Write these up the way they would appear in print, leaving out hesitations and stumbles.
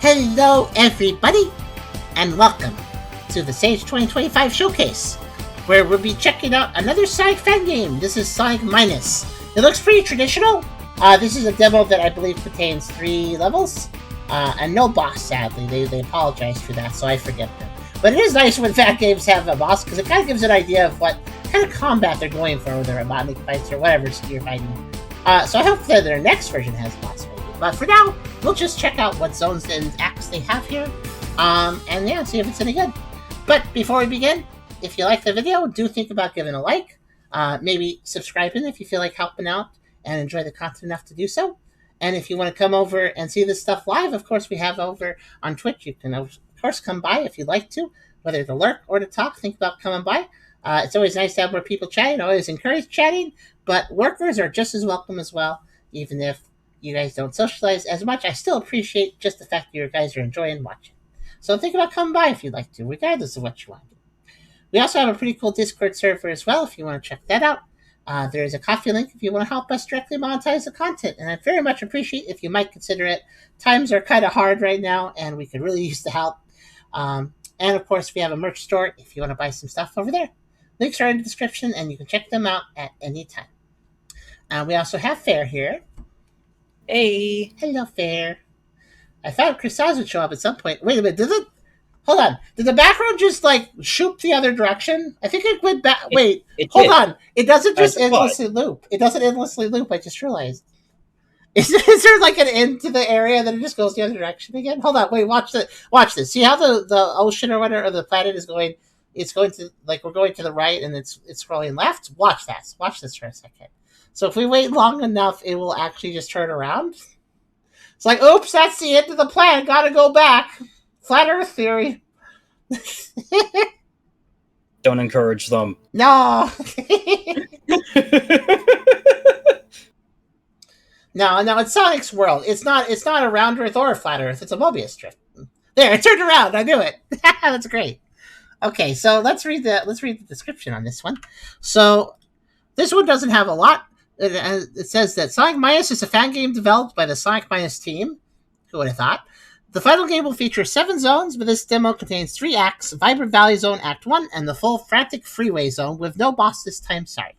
Hello everybody, and welcome to the Sage 2025 Showcase, where we'll be checking out another Sonic fan game. This is Sonic Minus. It looks pretty traditional. This is a demo that I believe contains 3 levels, and no boss, sadly. They apologized for that, so I forget them. But it is nice when fan games have a boss, because it kind of gives an idea of what kind of combat they're going for, whether robotic fights or whatever you're fighting. So I hope that their next version has a boss fight. But for now, we'll just check out what zones and acts they have here, and yeah, see if it's any good. But before we begin, if you like the video, do think about giving a like, maybe subscribing if you feel like helping out and enjoy the content enough to do so. And if you want to come over and see this stuff live, of course, we have over on Twitch. You can, of course, come by if you'd like to, whether to lurk or to talk. Think about coming by. It's always nice to have more people chatting. I always encourage chatting, but workers are just as welcome as well, even if you guys don't socialize as much. I still appreciate just the fact that you guys are enjoying watching. So think about coming by if you'd like to, regardless of what you want to do. We also have a pretty cool Discord server as well if you want to check that out. There is a coffee link if you want to help us directly monetize the content, and I very much appreciate if you might consider it. Times are kind of hard right now, and we could really use the help. And of course, we have a merch store if you want to buy some stuff over there. Links are in the description, and you can check them out at any time. We also have Fair here. Hey. Hello, Fair. I thought Chris Oz would show up at some point. Wait a minute, did it? Hold on. Did the background just, like, shoot the other direction? I think it went back. Wait, hold on. It doesn't just endlessly loop. It doesn't endlessly loop, I just realized. Is there, like, an end to the area that it just goes the other direction again? Hold on, wait, watch this. See how the ocean or whatever, or the planet is going, it's going to, like, we're going to the right and it's scrolling left? Watch that. Watch this for a second. So if we wait long enough, it will actually just turn around. It's like, oops, that's the end of the plan. Gotta go back. Flat Earth theory. Don't encourage them. No. No, it's Sonic's world. It's not a round Earth or a flat Earth. It's a Mobius strip. There, it turned around. I knew it. That's great. Okay, so let's read the description on this one. So this one doesn't have a lot. It says that Sonic Minus is a fan game developed by the Sonic Minus team. Who would have thought? The final game will feature 7 zones, but this demo contains 3 acts: Vibrant Valley Zone Act 1 and the full Frantic Freeway Zone with no boss this time, sorry.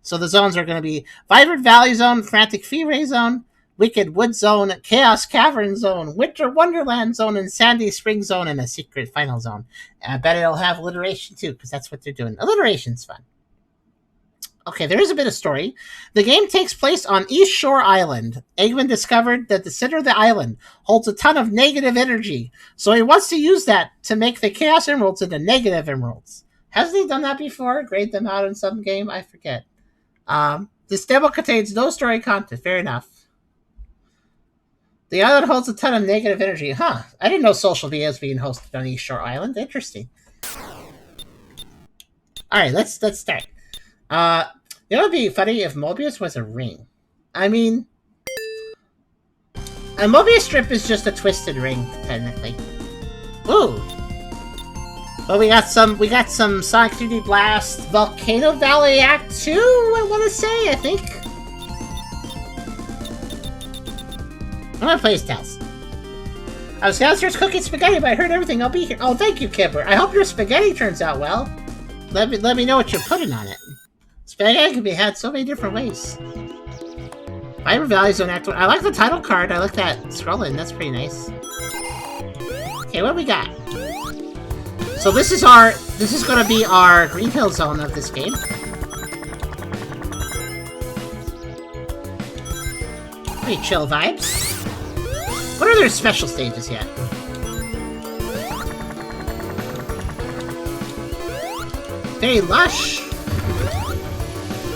So the zones are going to be Vibrant Valley Zone, Frantic Freeway Zone, Wicked Wood Zone, Chaos Cavern Zone, Winter Wonderland Zone, and Sandy Spring Zone, and a secret final zone. And I bet it'll have alliteration too, because that's what they're doing. Alliteration's fun. Okay, there is a bit of story. The game takes place on East Shore Island. Eggman discovered that the center of the island holds a ton of negative energy, so he wants to use that to make the Chaos Emeralds into negative emeralds. Hasn't he done that before? Grade them out in some game? I forget. This demo contains no story content. Fair enough. The island holds a ton of negative energy. Huh. I didn't know social media was being hosted on East Shore Island. Interesting. Alright, let's start. It would be funny if Mobius was a ring. I mean, a Mobius strip is just a twisted ring, technically. Ooh. Well, we got some Sonic 3D Blast Volcano Valley Act 2, I want to say, I think. I'm gonna play as Tails. I was downstairs cooking spaghetti, but I heard everything. I'll be here. Oh, thank you, Kipper. I hope your spaghetti turns out well. Let me know what you're putting on it. Spaghetti can be had so many different ways. Vibrant Valley Zone Act 1. I like the title card. I like that scrolling. That's pretty nice. Okay, what do we got? So this is gonna be our Green Hill zone of this game. Pretty chill vibes. What are their special stages yet? Very lush.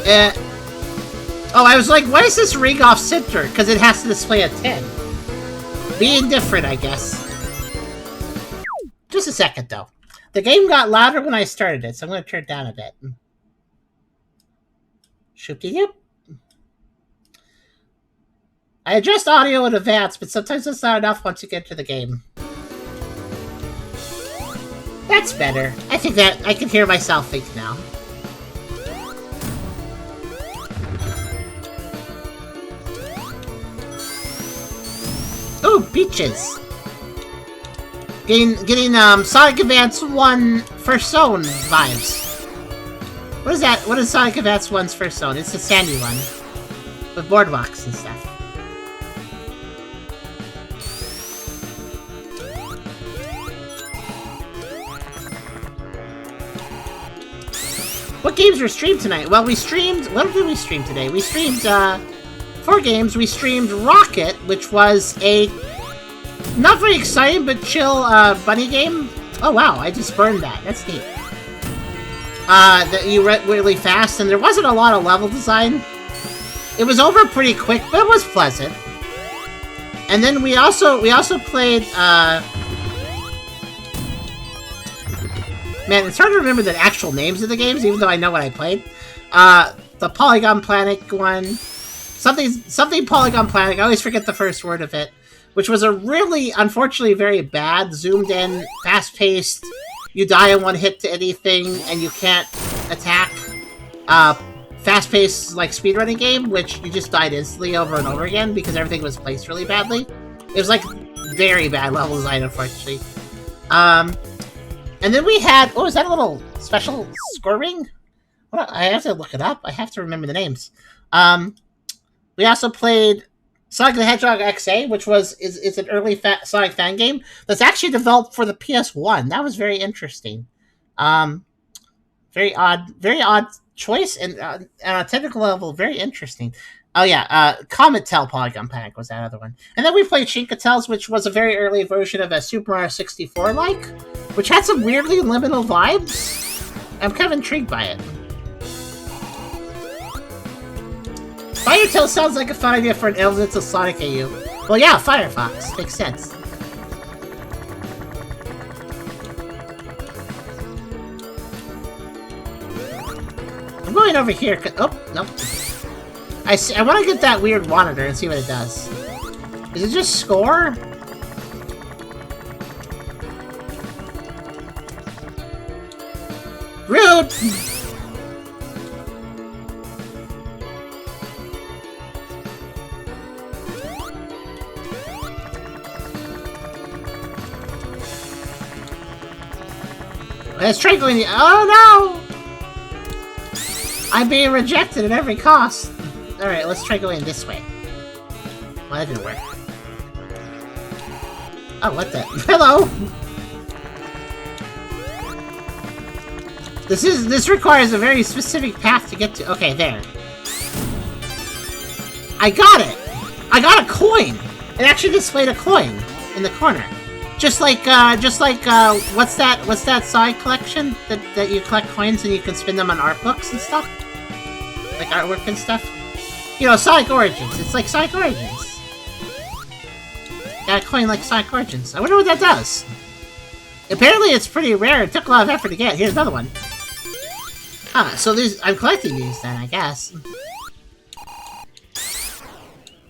Oh, I was like, why is this ring off center? Because it has to display a 10. Being different, I guess. Just a second, though. The game got louder when I started it, so I'm going to turn it down a bit. Shoop-de-doop. I adjust audio in advance, but sometimes it's not enough once you get to the game. That's better. I think that I can hear myself think now. Ooh, beaches! Getting Sonic Advance 1 First Zone vibes. What is that? What is Sonic Advance 1's First Zone? It's the sandy one. With boardwalks and stuff. What games were streamed tonight? Well, we streamed... What did we stream today? We streamed, 4 games. We streamed Rocket, which was a... not very exciting, but chill, bunny game. Oh, wow. I just burned that. That's neat. That you read really fast, and there wasn't a lot of level design. It was over pretty quick, but it was pleasant. And then we also played, man, it's hard to remember the actual names of the games, even though I know what I played. The Polygon Planet one. Something Polygon Planet, I always forget the first word of it. Which was a really, unfortunately, very bad, zoomed-in, fast-paced, you die in one hit to anything, and you can't attack, fast-paced, like, speedrunning game, which you just died instantly over and over again, because everything was placed really badly. It was, like, very bad level design, unfortunately. And then we had... Oh, is that a little special score ring? Well, I have to look it up. I have to remember the names. We also played Sonic the Hedgehog XA, which is an early Sonic fan game that's actually developed for the PS1. That was very interesting. Very odd choice, and on a technical level, very interesting. Oh yeah, Comet Tail Polygon Panic was that other one. And then we played Shinkatels, which was a very early version of a Super Mario 64-like, which had some weirdly liminal vibes. I'm kind of intrigued by it. Firetail sounds like a fun idea for an element of Sonic AU. Well yeah, Firefox. Makes sense. I'm going over here, oh, nope. I want to get that weird monitor and see what it does. Is it just score? Rude! Let's try going the- oh no! I'm being rejected at every cost. Alright, let's try going this way. Well, that didn't work. Oh, what the- hello! This requires a very specific path to get to- okay, there. I got it! I got a coin! It actually displayed a coin in the corner. Just like, what's that side collection that you collect coins and you can spin them on art books and stuff? Like artwork and stuff? You know, Sonic Origins. It's like Sonic Origins. Got a coin like Sonic Origins. I wonder what that does. Apparently it's pretty rare. It took a lot of effort to get. Here's another one. Ah, so I'm collecting these then, I guess.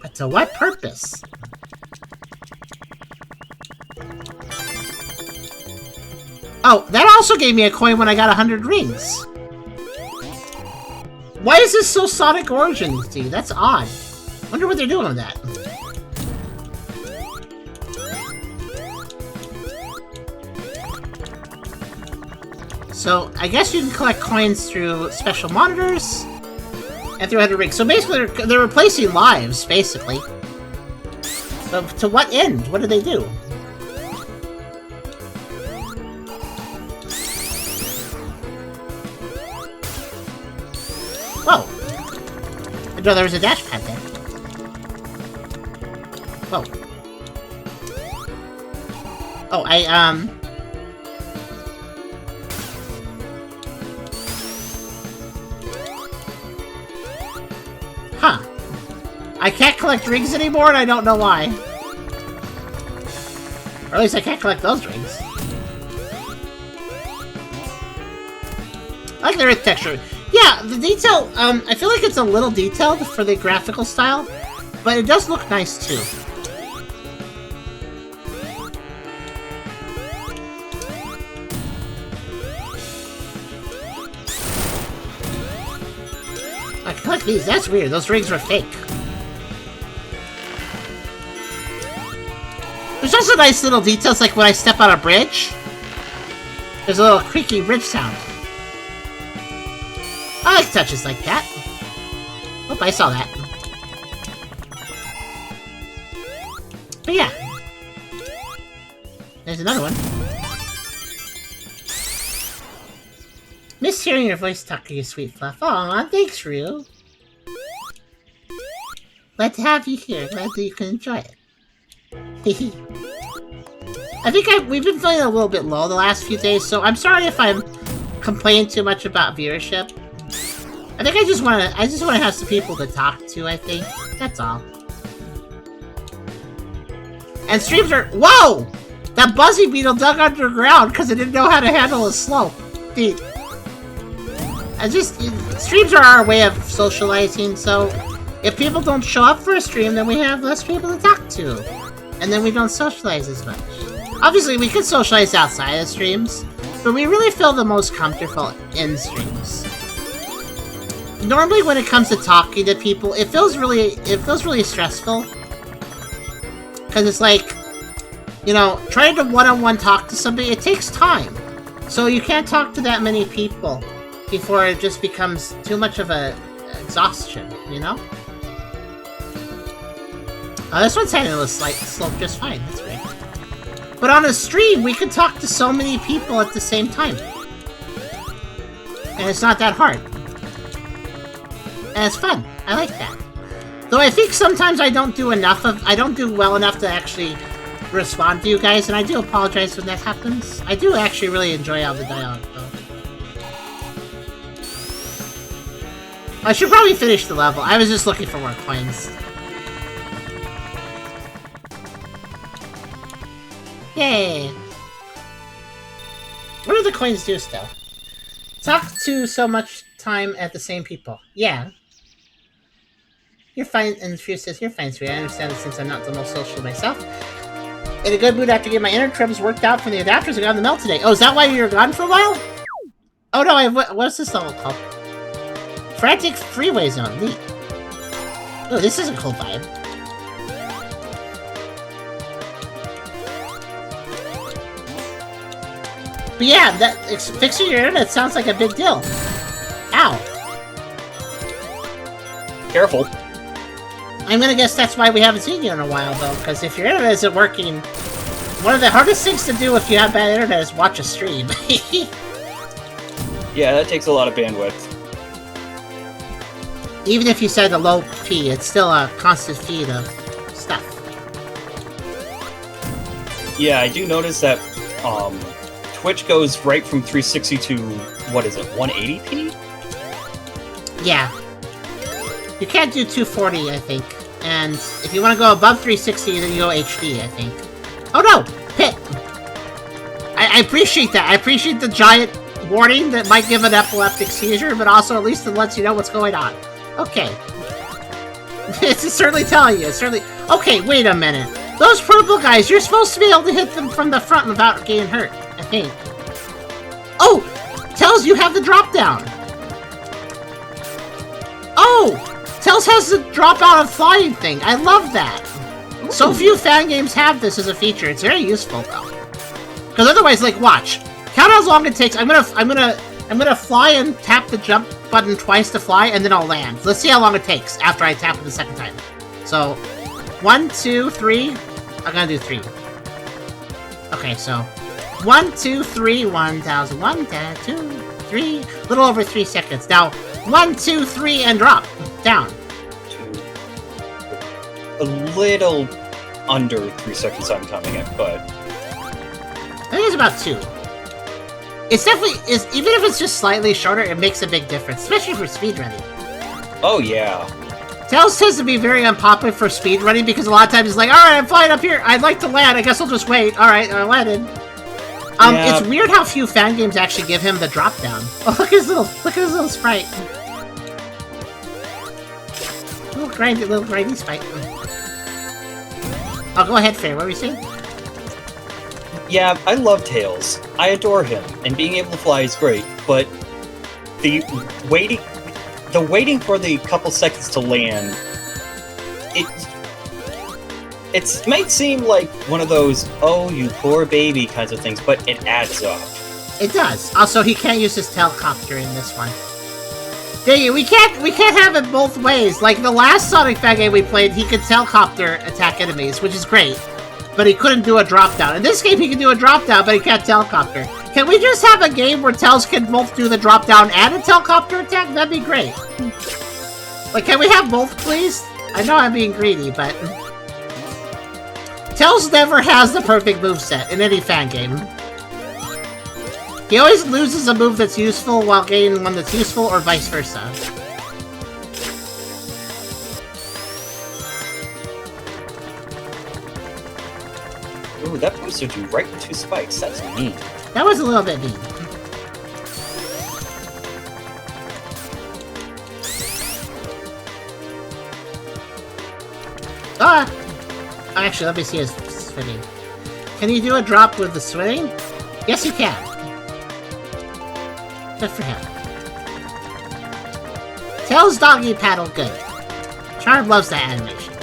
But to what purpose? Oh, that also gave me a coin when I got 100 rings. Why is this so Sonic Origins-y? That's odd. Wonder what they're doing with that. So, I guess you can collect coins through special monitors and through 100 rings. So basically, they're replacing lives, basically. But to what end? What do they do? Whoa! I didn't know there was a dash pad there. Whoa. Oh, huh. I can't collect rings anymore, and I don't know why. Or at least I can't collect those rings. I like the earth texture. Yeah, the detail, I feel like it's a little detailed for the graphical style, but it does look nice too. I can collect these, that's weird, those rings were fake. There's also nice little details, like when I step on a bridge, there's a little creaky bridge sound. I like touches like that. Oh, I saw that. But yeah. There's another one. Miss hearing your voice talk to you, sweet fluff. Aw, thanks, Rue. Glad to have you here. Glad that you can enjoy it. I think we've been feeling a little bit low the last few days, so I'm sorry if I'm complaining too much about viewership. I think I just want to have some people to talk to, I think. That's all. And streams are... Whoa! That Buzzy Beetle dug underground because it didn't know how to handle a slope. Dude. Streams are our way of socializing, so if people don't show up for a stream, then we have less people to talk to. And then we don't socialize as much. Obviously, we could socialize outside of streams, but we really feel the most comfortable in streams. Normally, when it comes to talking to people, it feels really stressful. Because it's like, you know, trying to one-on-one talk to somebody, it takes time. So you can't talk to that many people before it just becomes too much of a exhaustion, you know? This one's handling a slight slope just fine, that's great. But on a stream, we can talk to so many people at the same time. And it's not that hard. And it's fun. I like that. Though I think sometimes I don't do well enough to actually respond to you guys, and I do apologize when that happens. I do actually really enjoy all the dialogue, though. I should probably finish the level. I was just looking for more coins. Yay! What do the coins do still? Talk to so much time at the same people. Yeah. You're fine, and Fear says, you're fine, sweetie. I understand that since I'm not the most social myself. In a good mood after getting my inner trims worked out from the adapters, I got on the melt today. Oh, is that why you were gone for a while? Oh no, what's this level called? Frantic Freeway Zone. Neat. Oh, this is a cool vibe. But yeah, fixing your internet sounds like a big deal. Ow. Careful. I'm gonna guess that's why we haven't seen you in a while, though, because if your internet isn't working, one of the hardest things to do if you have bad internet is watch a stream. Yeah, that takes a lot of bandwidth. Even if you set a low P, it's still a constant feed of stuff. Yeah, I do notice that Twitch goes right from 360 to, what is it, 180p? Yeah. You can't do 240, I think. And if you want to go above 360, then you go HD, I think. Oh no! Pit! I appreciate that. I appreciate the giant warning that might give an epileptic seizure, but also at least it lets you know what's going on. Okay. It's certainly telling you. It's certainly... Okay, wait a minute. Those purple guys, you're supposed to be able to hit them from the front without getting hurt, I think. Oh! Tells you have the drop down. Oh! Tells has the drop out of flying thing. I love that. Ooh. So few fan games have this as a feature. It's very useful though. Because otherwise, like, watch. Count how long it takes. I'm gonna fly and tap the jump button twice to fly, and then I'll land. Let's see how long it takes after I tap it the second time. So, 1, 2, 3. I'm gonna do 3. Okay, so 1, 2, 3, 1,000, 1, 2, 3. A little over 3 seconds. Now, 1, 2, 3, and drop down. A little under 3 seconds I'm counting it, but I think it's about 2. It's definitely even if it's just slightly shorter, it makes a big difference, especially for speedrunning. Oh yeah. Tails tends to be very unpopular for speedrunning because a lot of times it's like, all right, I'm flying up here. I'd like to land. I guess I'll just wait. All right, I landed. Yeah. It's weird how few fan games actually give him the drop down. Oh, look at his little sprite. Little grindy sprite. Oh, go ahead, Faye. What were you saying? Yeah, I love Tails. I adore him, and being able to fly is great, but the waiting for the couple seconds to land, It might seem like one of those, oh, you poor baby kinds of things, but it adds up. It does. Also, he can't use his helicopter in this one. Dang it, we can't have it both ways. Like the last Sonic fan game we played, he could helicopter attack enemies, which is great. But he couldn't do a drop down. In this game, he can do a drop down, but he can't helicopter. Can we just have a game where Tails can both do the drop down and a helicopter attack? That'd be great. Like, can we have both, please? I know I'm being greedy, but Tails never has the perfect moveset in any fan game. He always loses a move that's useful while gaining one that's useful, or vice versa. Ooh, that boosted you right into spikes. That's mean. That was a little bit mean. Ah! Actually, let me see his swinging. Can you do a drop with the swing? Yes, you can. Good for him. Tails doggy paddle good. Charem loves that animation.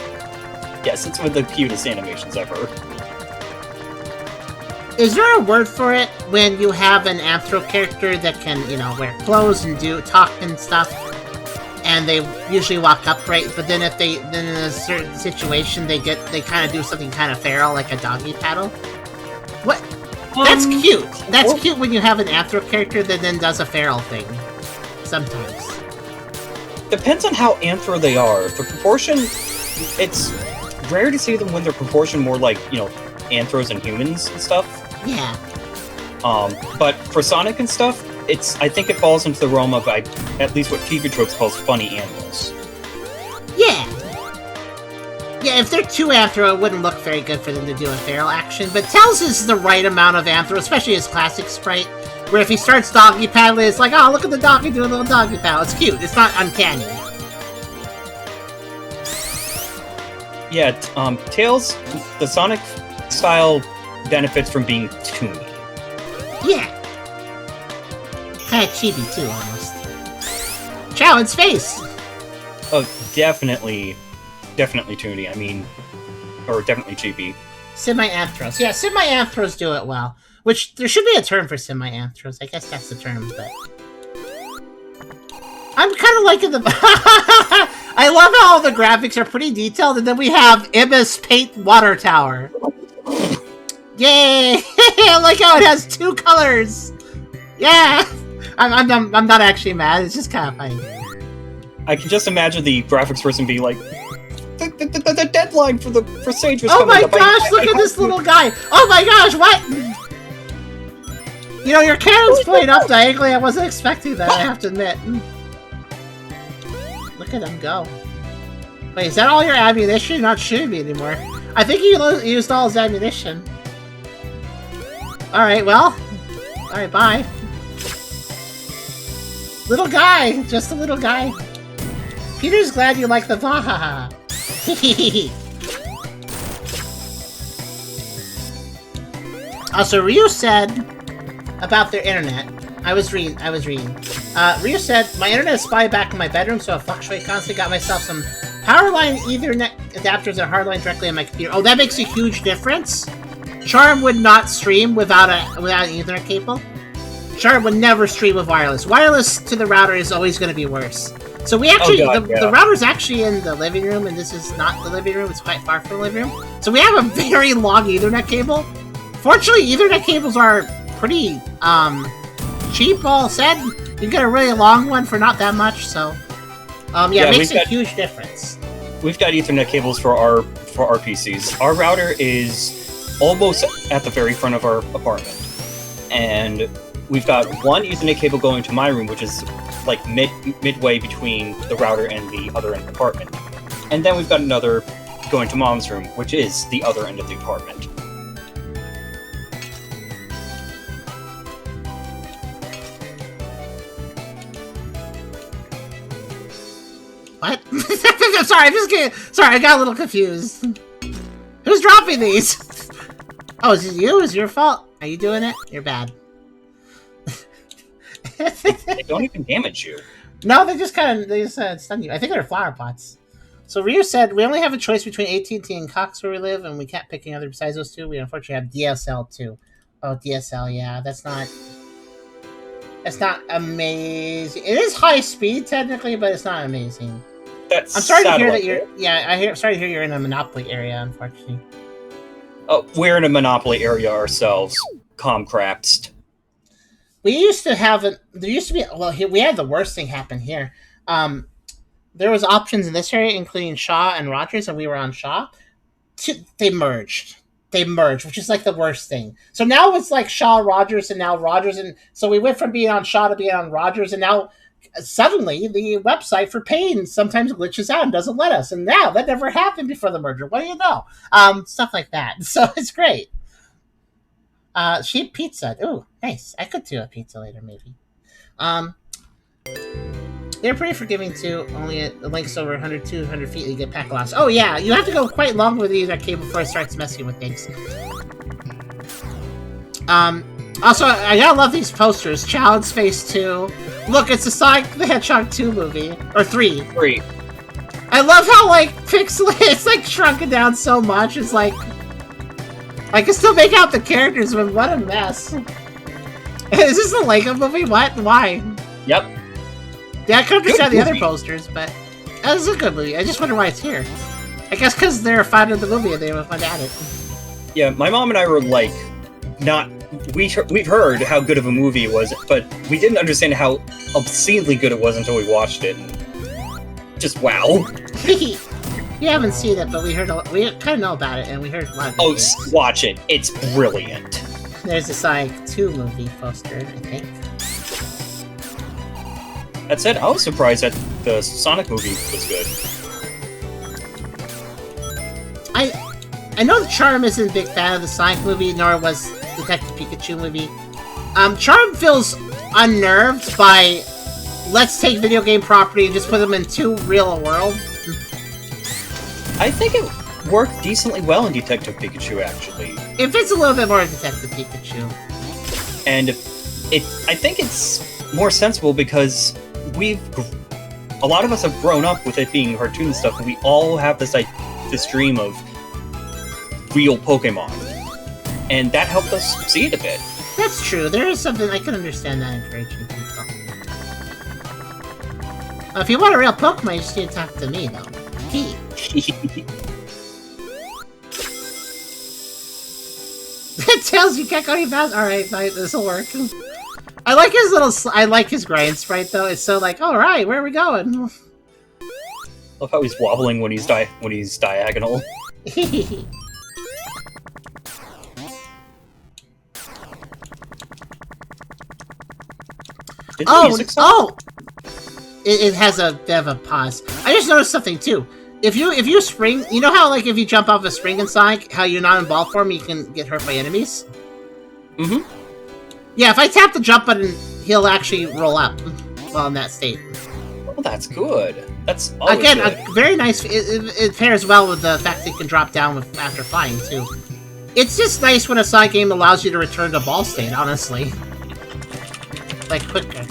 Yes, it's one of the cutest animations ever. Is there a word for it when you have an Anthro character that can, you know, wear clothes and talk and stuff, and they usually walk upright, but then if then in a certain situation they kind of do something kind of feral, like a doggy paddle? What? That's cute. That's cute when you have an Anthro character that then does a feral thing. Sometimes. Depends on how Anthro they are. The proportion, it's rare to see them when they're proportioned more like, you know, Anthros and humans and stuff. Yeah. But for Sonic and stuff, I think it falls into the realm of at least what TV Tropes calls funny animals. Yeah. Yeah, if they're too Anthro, it wouldn't look very good for them to do a feral action, but Tails is the right amount of Anthro, especially his classic sprite, where if he starts doggy paddling, it's like, oh, look at the doggy doing a little doggy paddle. It's cute. It's not uncanny. Yeah, Tails, the Sonic style benefits from being toony. Yeah. Kinda chibi too, almost. Chow in space! Oh, definitely toony. I mean, or definitely chibi. Semi-anthros. Yeah, semi-anthros do it well. Which, there should be a term for semi-anthros. I guess that's the term, but I'm kind of liking the... I love how all the graphics are pretty detailed, and then we have Emma's Paint Water Tower. Yay! I like how it has two colors! Yeah! I'm not actually mad, it's just kind of funny. I can just imagine the graphics person being like, the deadline for Sage was oh coming my up. Gosh, look at this little guy! Oh my gosh, what? You know, your cannon's playing up diagonally, I wasn't expecting that, I have to admit. Look at him go. Wait, is that all your ammunition? You're not shooting me anymore. I think he used all his ammunition. Alright, well. Alright, bye. Little guy! Just a little guy. Peter's glad you like the Vahaha. Also, Ryu said about their internet. I was reading. Ryu said, my internet is spotty back in my bedroom, so I fluctuate constantly. Got myself some Powerline Ethernet adapters and hardline directly on my computer. Oh, that makes a huge difference. Charem would not stream without an Ethernet cable. Charem would never stream with wireless. Wireless to the router is always going to be worse. So we actually, the router's actually in the living room, and this is not the living room. It's quite far from the living room. So we have a very long Ethernet cable. Fortunately, Ethernet cables are pretty cheap, all said. You can get a really long one for not that much, so yeah, it makes a huge difference. We've got Ethernet cables for our PCs. Our router is almost at the very front of our apartment, and we've got one Ethernet cable going to my room, which is like midway between the router and the other end of the apartment, and then we've got another going to Mom's room, which is the other end of the apartment. What? I'm sorry, I'm just kidding. Sorry, I got a little confused. Who's dropping these? Oh, is it you? Is it your fault? Are you doing it? You're bad. They don't even damage you. No, they just stun you. I think they're flower pots. So Ryu said we only have a choice between AT&T and Cox where we live, and we can't pick any other besides those two. We unfortunately have DSL too. Oh, DSL, yeah, that's not amazing. It is high speed technically, but it's not amazing. That's I'm sorry to hear that satellite, you're. Sorry to hear you're in a monopoly area, unfortunately. Oh, we're in a monopoly area ourselves. Comcraxed. We used to have there used to be. Well, we had the worst thing happen here. There was options in this area, including Shaw and Rogers, and we were on Shaw. They merged. Which is like the worst thing. So now it's like Shaw, Rogers, and now Rogers, and so we went from being on Shaw to being on Rogers, and now suddenly the website for paying sometimes glitches out and doesn't let us. And now that never happened before the merger. What do you know? Stuff like that. So it's great. Sheep pizza. Ooh, nice. I could do a pizza later, maybe. They're pretty forgiving too. Only it links over 100, 200 feet, you get pack loss. Oh yeah, you have to go quite long with the Ethernet cable before it starts messing with things. Also, I gotta love these posters. Child's Face 2. Look, it's a Sonic the Hedgehog 2 movie. Or 3. 3. I love how, like, pixelated, it's, like, shrunken down so much. It's like... I can still make out the characters, but what a mess. Is this a Lego movie? What? Why? Yep. Yeah, I could understand the other posters, but... That is a good movie. I just wonder why it's here. I guess because they're a fan of the movie and they were fun at it. Yeah, my mom and I were, like, not... We've heard how good of a movie it was, but we didn't understand how obscenely good it was until we watched it. Just wow. We haven't seen it, but we kind of know about it, and we heard a lot of Oh, watch it. It's brilliant. There's a Sonic 2 movie poster, I think. That said, I was surprised that the Sonic movie was good. I know that Charem isn't a big fan of the Sonic movie, nor was Detective Pikachu movie. Charem feels unnerved by let's take video game property and just put them in too real a world. I think it worked decently well in Detective Pikachu, actually. It fits a little bit more in Detective Pikachu. And I think it's more sensible because a lot of us have grown up with it being cartoon stuff, and we all have this dream of real Pokemon. And that helped us see it a bit. That's true. There is something I can understand that encouraging people. If you want a real Pokemon, you just need to talk to me, though. It tells you can't go any fast. All right, this will work. I like his I like his grind sprite though. It's so like, all right, where are we going? Love how he's wobbling when he's diagonal. It has a bit of a pause. I just noticed something too. If you spring, you know how like if you jump off a spring in Sonic, how you're not in ball form, you can get hurt by enemies? Mm-hmm. Yeah, if I tap the jump button, he'll actually roll up while in that state. Oh, that's good. That's always again good. A very nice. It pairs well with the fact that you can drop down after flying too. It's just nice when a Sonic game allows you to return to ball state. Honestly, like quicker.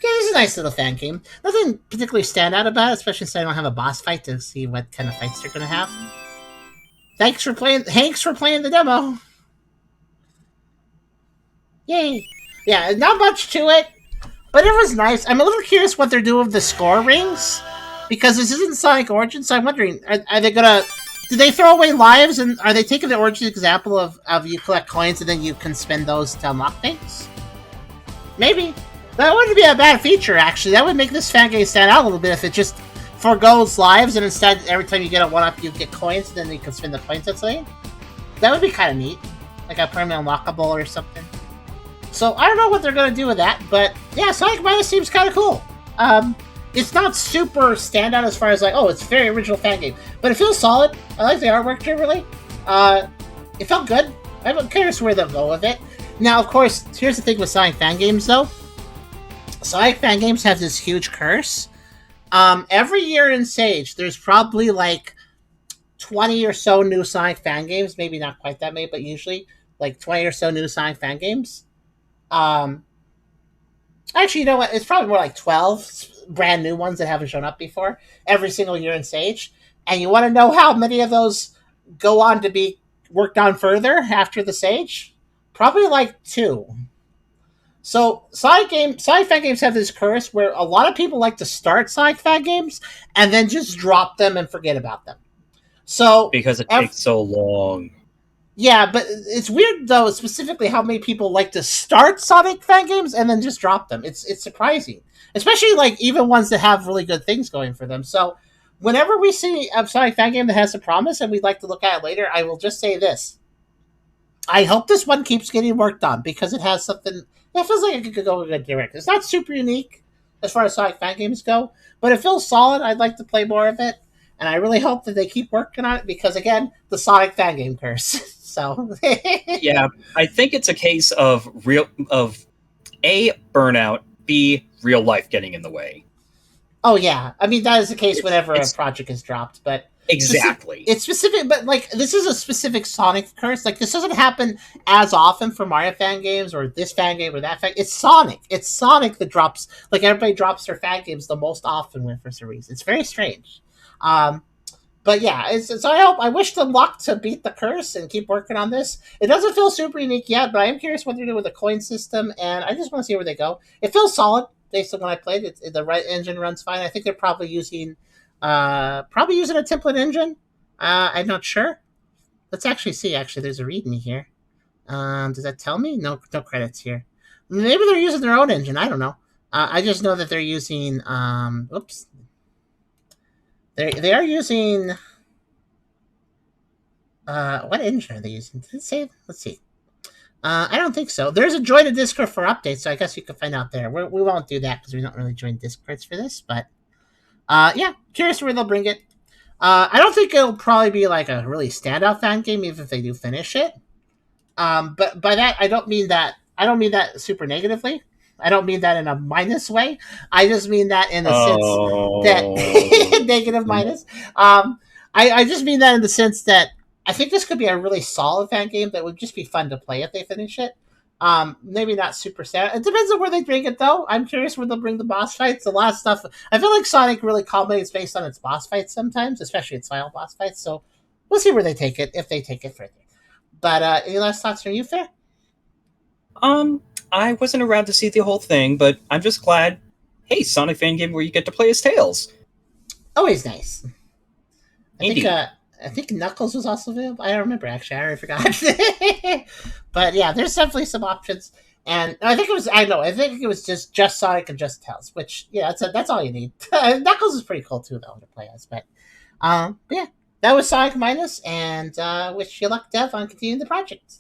This is a nice little fan game. Nothing particularly stand out about it, especially since I don't have a boss fight to see what kind of fights they're gonna have. Hanks for playing the demo. Yay! Yeah, not much to it, but it was nice. I'm a little curious what they're doing with the score rings, because this isn't Sonic Origins, so I'm wondering, are they gonna... Did they throw away lives, and are they taking the Origins example of you collect coins and then you can spend those to unlock things? Maybe. That wouldn't be a bad feature, actually. That would make this fan game stand out a little bit if it just forgoes lives, and instead, every time you get a 1-up, you get coins, and then you can spend the coins on something. That would be kind of neat. Like a permanent unlockable or something. So, I don't know what they're going to do with that, but yeah, Sonic Minus seems kind of cool. It's not super standout as far as like, oh, it's a very original fan game, but it feels solid. I like the artwork generally. It felt good. I'm curious where they'll go with it. Now, of course, here's the thing with Sonic fan games, though. Sonic fan games have this huge curse. Every year in Sage, there's probably like 20 or so new Sonic fan games. Maybe not quite that many, but usually like 20 or so new Sonic fan games. Um, Actually, you know what? It's probably more like 12 brand new ones that haven't shown up before every single year in Sage. And you want to know how many of those go on to be worked on further after the Sage? Probably like two. So Sonic fan games have this curse where a lot of people like to start Sonic fan games and then just drop them and forget about them. So because it takes so long. yeah, but it's weird though, specifically how many people like to start Sonic fan games and then just drop them. It's surprising, especially like even ones that have really good things going for them. So whenever we see a Sonic fan game that has a promise and we'd like to look at it later, I will just say this: I hope this one keeps getting worked on because it has something. It feels like it could go in a good direction. It's not super unique as far as Sonic fan games go, but it feels solid. I'd like to play more of it, and I really hope that they keep working on it because, again, the Sonic fan game curse. So Yeah, I think it's a case of A, burnout, B, real life getting in the way. Oh yeah, I mean that is the case whenever a It's project is dropped, but exactly. it's specific. But like this is a specific Sonic curse. Like this doesn't happen as often for Mario fan games or this fan game or that fan. It's Sonic. It's Sonic that drops. Like everybody drops their fan games the most often for some reason. It's very strange. But yeah, so I wish them luck to beat the curse and keep working on this. It doesn't feel super unique yet, but I am curious what they're doing with the coin system, and I just want to see where they go. It feels solid based on when I played it. The right engine runs fine. I think they're probably using a template engine. I'm not sure. Let's actually see. Actually, there's a README here. Does that tell me? No credits here. Maybe they're using their own engine. I don't know. I just know that they're using. Oops. They are using. What engine are they using? Did it say? Let's see. I don't think so. There's a join a Discord for updates, so I guess you can find out there. We won't do that because we don't really join Discords for this, but yeah, curious where they'll bring it. I don't think it'll probably be like a really standout fan game, even if they do finish it. But by that, I don't mean that. I don't mean that super negatively. I don't mean that in a minus way. I just mean that in a sense that negative minus. I just mean that in the sense that I think this could be a really solid fan game that would just be fun to play if they finish it. Maybe not super sad. It depends on where they bring it, though. I'm curious where they'll bring the boss fights. A lot of stuff. I feel like Sonic really culminates based on its boss fights sometimes, especially its final boss fights. So we'll see where they take it, if they take it further. But any last thoughts from you, Fair? I wasn't around to see the whole thing, but I'm just glad. Hey, Sonic fan game where you get to play as Tails. Always nice. Indeed. I think Knuckles was also available. I don't remember actually. I already forgot. But yeah, there's definitely some options. And I think it was. I think it was just Sonic and just Tails. Which yeah, that's all you need. Knuckles is pretty cool too, though, to play as. But yeah, that was Sonic Minus, and wish you luck, Dev, on continuing the project.